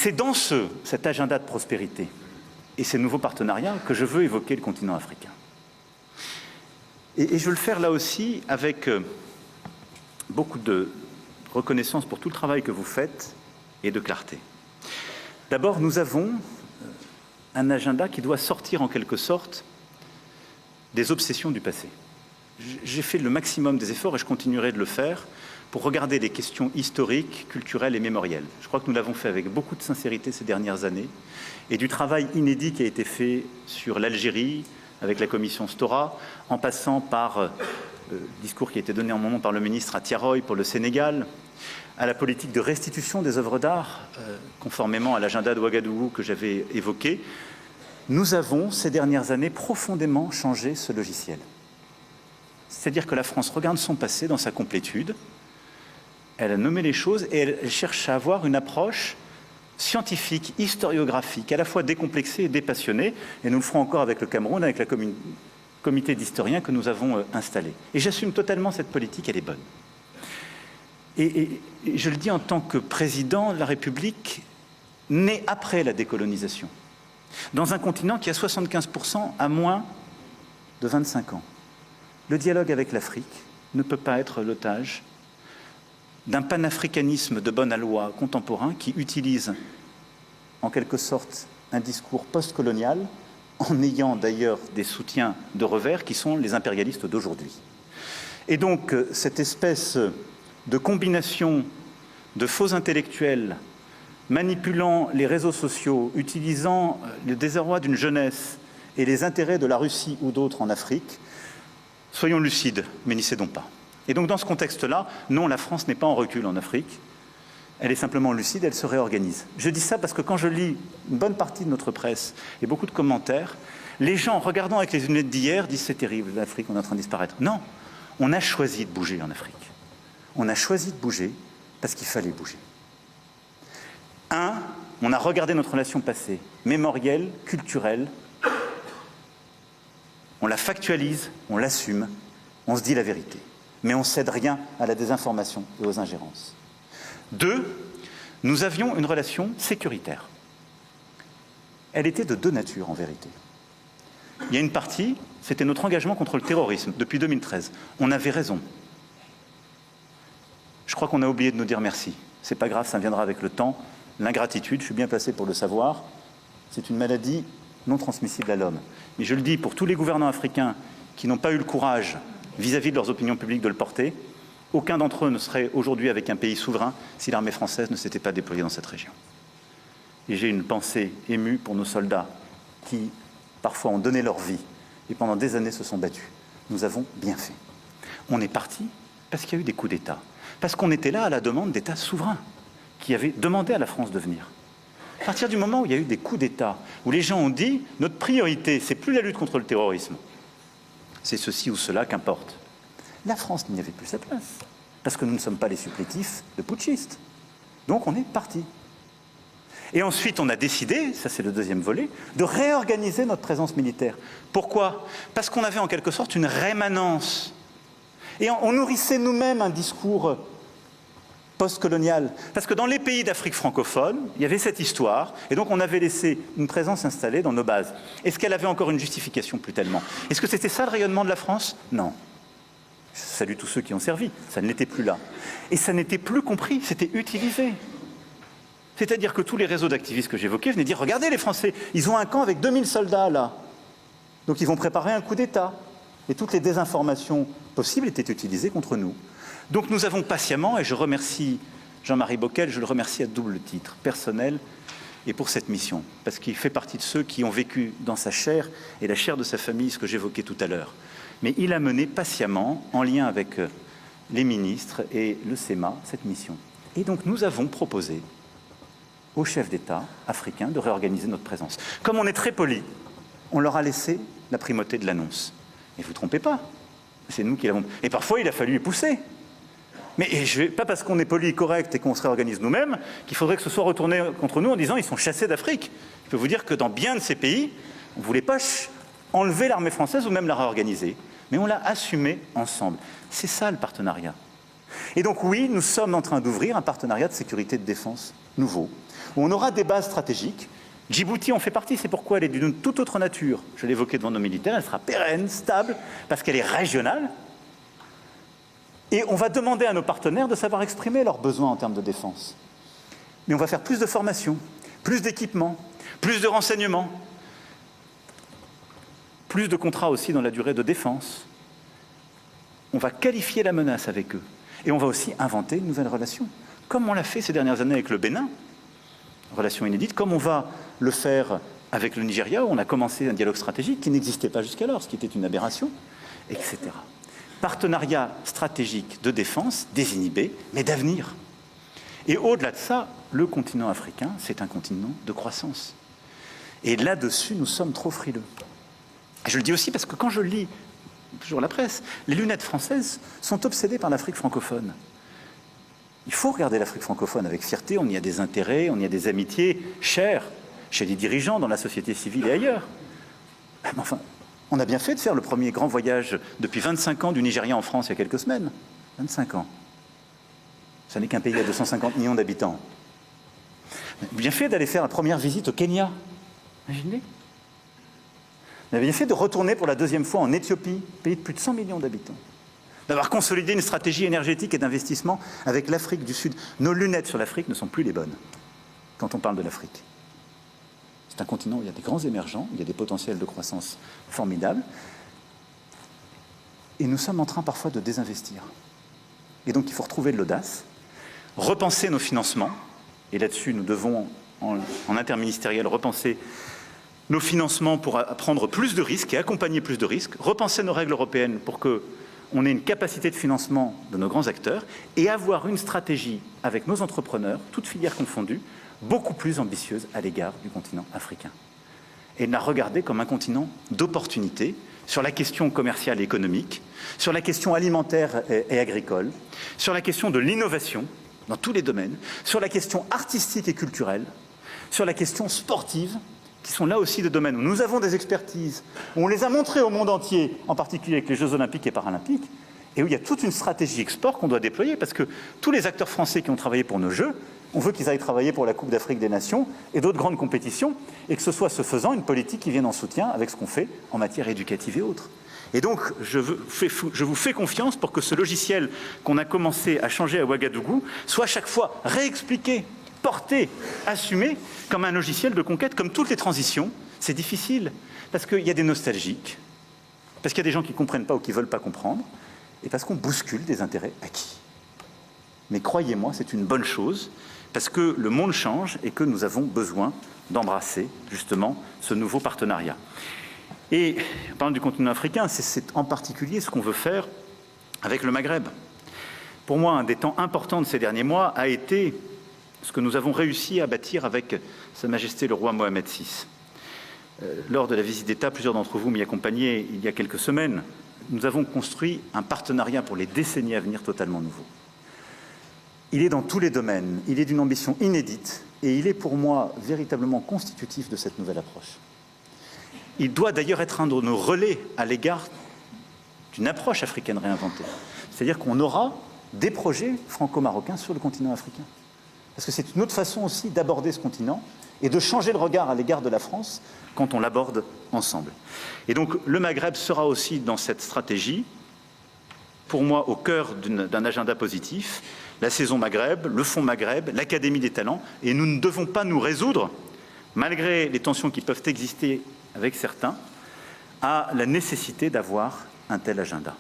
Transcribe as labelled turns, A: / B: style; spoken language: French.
A: C'est dans cet agenda de prospérité et ces nouveaux partenariats que je veux évoquer le continent africain. Et je veux le faire là aussi avec beaucoup de reconnaissance pour tout le travail que vous faites et de clarté. D'abord, nous avons un agenda qui doit sortir en quelque sorte des obsessions du passé. J'ai fait le maximum des efforts et je continuerai de le faire pour regarder les questions historiques, culturelles et mémorielles. Je crois que nous l'avons fait avec beaucoup de sincérité ces dernières années et du travail inédit qui a été fait sur l'Algérie avec la commission Stora, en passant par le discours qui a été donné en moment par le ministre à Tiaroy pour le Sénégal, à la politique de restitution des œuvres d'art, conformément à l'agenda de Ouagadougou que j'avais évoqué. Nous avons, ces dernières années, profondément changé ce logiciel. C'est-à-dire que la France regarde son passé dans sa complétude, elle a nommé les choses et elle cherche à avoir une approche scientifique, historiographique, à la fois décomplexée et dépassionnée. Et nous le ferons encore avec le Cameroun, avec le comité d'historiens que nous avons installé. Et j'assume totalement cette politique, elle est bonne. Et je le dis en tant que président de la République, né après la décolonisation, dans un continent qui a 75% à moins de 25 ans. Le dialogue avec l'Afrique ne peut pas être l'otage d'un panafricanisme de bonne aloi contemporain qui utilise en quelque sorte un discours post-colonial en ayant d'ailleurs des soutiens de revers qui sont les impérialistes d'aujourd'hui. Et donc cette espèce de combination de faux intellectuels manipulant les réseaux sociaux, utilisant le désarroi d'une jeunesse et les intérêts de la Russie ou d'autres en Afrique, soyons lucides, mais n'y cédons pas. Et donc dans ce contexte-là, non, la France n'est pas en recul en Afrique, elle est simplement lucide, elle se réorganise. Je dis ça parce que quand je lis une bonne partie de notre presse et beaucoup de commentaires, les gens, regardant avec les lunettes d'hier, disent c'est terrible, l'Afrique, on est en train de disparaître. Non, on a choisi de bouger en Afrique. On a choisi de bouger parce qu'il fallait bouger. On a regardé notre relation passée, mémorielle, culturelle, on la factualise, on l'assume, on se dit la vérité. Mais on ne cède rien à la désinformation et aux ingérences. 2, nous avions une relation sécuritaire. Elle était de deux natures en vérité. Il y a une partie, c'était notre engagement contre le terrorisme depuis 2013. On avait raison. Je crois qu'on a oublié de nous dire merci. C'est pas grave, ça viendra avec le temps. L'ingratitude, je suis bien placé pour le savoir, c'est une maladie non transmissible à l'homme. Mais je le dis pour tous les gouvernants africains qui n'ont pas eu le courage vis-à-vis de leurs opinions publiques de le porter, aucun d'entre eux ne serait aujourd'hui avec un pays souverain si l'armée française ne s'était pas déployée dans cette région. Et j'ai une pensée émue pour nos soldats qui, parfois, ont donné leur vie et pendant des années se sont battus. Nous avons bien fait. On est parti parce qu'il y a eu des coups d'État. Parce qu'on était là à la demande d'États souverains qui avaient demandé à la France de venir. À partir du moment où il y a eu des coups d'État, où les gens ont dit « notre priorité, c'est plus la lutte contre le terrorisme, c'est ceci ou cela, qu'importe », la France n'y avait plus sa place, parce que nous ne sommes pas les supplétifs de putschistes. Donc on est parti. Et ensuite, on a décidé, ça c'est le deuxième volet, de réorganiser notre présence militaire. Pourquoi? Parce qu'on avait en quelque sorte une rémanence. Et on nourrissait nous-mêmes un discours post-colonial. Parce que dans les pays d'Afrique francophone, il y avait cette histoire, et donc on avait laissé une présence installée dans nos bases. Est-ce qu'elle avait encore une justification? Plus tellement. Est-ce que c'était ça le rayonnement de la France? Non. Je salue tous ceux qui ont servi, ça ne l'était plus là. Et ça n'était plus compris, c'était utilisé. C'est-à-dire que tous les réseaux d'activistes que j'évoquais venaient dire « Regardez les Français, ils ont un camp avec 2000 soldats là. Donc ils vont préparer un coup d'État. » Et toutes les désinformations possibles étaient utilisées contre nous. Donc nous avons patiemment, et je remercie Jean-Marie Bockel, je le remercie à double titre, personnel et pour cette mission, parce qu'il fait partie de ceux qui ont vécu dans sa chair et la chair de sa famille, ce que j'évoquais tout à l'heure. Mais il a mené patiemment, en lien avec les ministres et le SEMA, cette mission. Et donc nous avons proposé aux chefs d'État africains de réorganiser notre présence. Comme on est très poli, on leur a laissé la primauté de l'annonce. Mais vous ne vous trompez pas, c'est nous qui l'avons... Et parfois, il a fallu les pousser. Mais pas parce qu'on est poli et correct et qu'on se réorganise nous-mêmes qu'il faudrait que ce soit retourné contre nous en disant « ils sont chassés d'Afrique ». Je peux vous dire que dans bien de ces pays, on ne voulait pas enlever l'armée française ou même la réorganiser. Mais on l'a assumé ensemble. C'est ça le partenariat. Et donc oui, nous sommes en train d'ouvrir un partenariat de sécurité et de défense nouveau, où on aura des bases stratégiques. Djibouti en fait partie, c'est pourquoi elle est d'une toute autre nature. Je l'ai évoqué devant nos militaires, elle sera pérenne, stable, parce qu'elle est régionale. Et on va demander à nos partenaires de savoir exprimer leurs besoins en termes de défense. Mais on va faire plus de formation, plus d'équipements, plus de renseignements, plus de contrats aussi dans la durée de défense. On va qualifier la menace avec eux. Et on va aussi inventer une nouvelle relation, comme on l'a fait ces dernières années avec le Bénin, relation inédite, comme on va le faire avec le Nigeria, où on a commencé un dialogue stratégique qui n'existait pas jusqu'alors, ce qui était une aberration, etc. Partenariat stratégique de défense, désinhibé, mais d'avenir. Et au-delà de ça, le continent africain, c'est un continent de croissance. Et là-dessus, nous sommes trop frileux. Et je le dis aussi parce que quand je lis toujours la presse, les lunettes françaises sont obsédées par l'Afrique francophone. Il faut regarder l'Afrique francophone avec fierté, on y a des intérêts, on y a des amitiés chères chez les dirigeants, dans la société civile et ailleurs. Mais enfin, on a bien fait de faire le premier grand voyage depuis 25 ans du Nigeria en France il y a quelques semaines. 25 ans. Ça n'est qu'un pays à 250 millions d'habitants. Bien fait d'aller faire la première visite au Kenya. Imaginez. On a bien fait de retourner pour la deuxième fois en Éthiopie, pays de plus de 100 millions d'habitants. D'avoir consolidé une stratégie énergétique et d'investissement avec l'Afrique du Sud. Nos lunettes sur l'Afrique ne sont plus les bonnes quand on parle de l'Afrique. C'est un continent où il y a des grands émergents, il y a des potentiels de croissance formidables. Et nous sommes en train parfois de désinvestir. Et donc il faut retrouver de l'audace, repenser nos financements. Et là-dessus, nous devons, en interministériel, repenser nos financements pour prendre plus de risques et accompagner plus de risques, repenser nos règles européennes pour qu'on ait une capacité de financement de nos grands acteurs et avoir une stratégie avec nos entrepreneurs, toutes filières confondues, beaucoup plus ambitieuse à l'égard du continent africain. Et de la regarder comme un continent d'opportunités sur la question commerciale et économique, sur la question alimentaire et agricole, sur la question de l'innovation dans tous les domaines, sur la question artistique et culturelle, sur la question sportive, qui sont là aussi des domaines où nous avons des expertises, où on les a montrées au monde entier, en particulier avec les Jeux olympiques et paralympiques, et où il y a toute une stratégie export qu'on doit déployer, parce que tous les acteurs français qui ont travaillé pour nos Jeux, on veut qu'ils aillent travailler pour la Coupe d'Afrique des Nations et d'autres grandes compétitions, et que ce soit ce faisant une politique qui vienne en soutien avec ce qu'on fait en matière éducative et autres. Et donc, je vous fais confiance pour que ce logiciel qu'on a commencé à changer à Ouagadougou soit chaque fois réexpliqué, porté, assumé comme un logiciel de conquête, comme toutes les transitions. C'est difficile, parce qu'il y a des nostalgiques, parce qu'il y a des gens qui ne comprennent pas ou qui ne veulent pas comprendre, et parce qu'on bouscule des intérêts acquis. Mais croyez-moi, c'est une bonne chose, parce que le monde change et que nous avons besoin d'embrasser justement ce nouveau partenariat. Et en parlant du continent africain, c'est en particulier ce qu'on veut faire avec le Maghreb. Pour moi, un des temps importants de ces derniers mois a été ce que nous avons réussi à bâtir avec Sa Majesté le roi Mohamed VI. Lors de la visite d'État, plusieurs d'entre vous m'y accompagnaient il y a quelques semaines. Nous avons construit un partenariat pour les décennies à venir totalement nouveau. Il est dans tous les domaines, il est d'une ambition inédite et il est pour moi véritablement constitutif de cette nouvelle approche. Il doit d'ailleurs être un de nos relais à l'égard d'une approche africaine réinventée. C'est-à-dire qu'on aura des projets franco-marocains sur le continent africain. Parce que c'est une autre façon aussi d'aborder ce continent et de changer le regard à l'égard de la France quand on l'aborde ensemble. Et donc le Maghreb sera aussi dans cette stratégie, pour moi au cœur d'un agenda positif, la saison Maghreb, le fonds Maghreb, l'Académie des talents, et nous ne devons pas nous résoudre, malgré les tensions qui peuvent exister avec certains, à la nécessité d'avoir un tel agenda.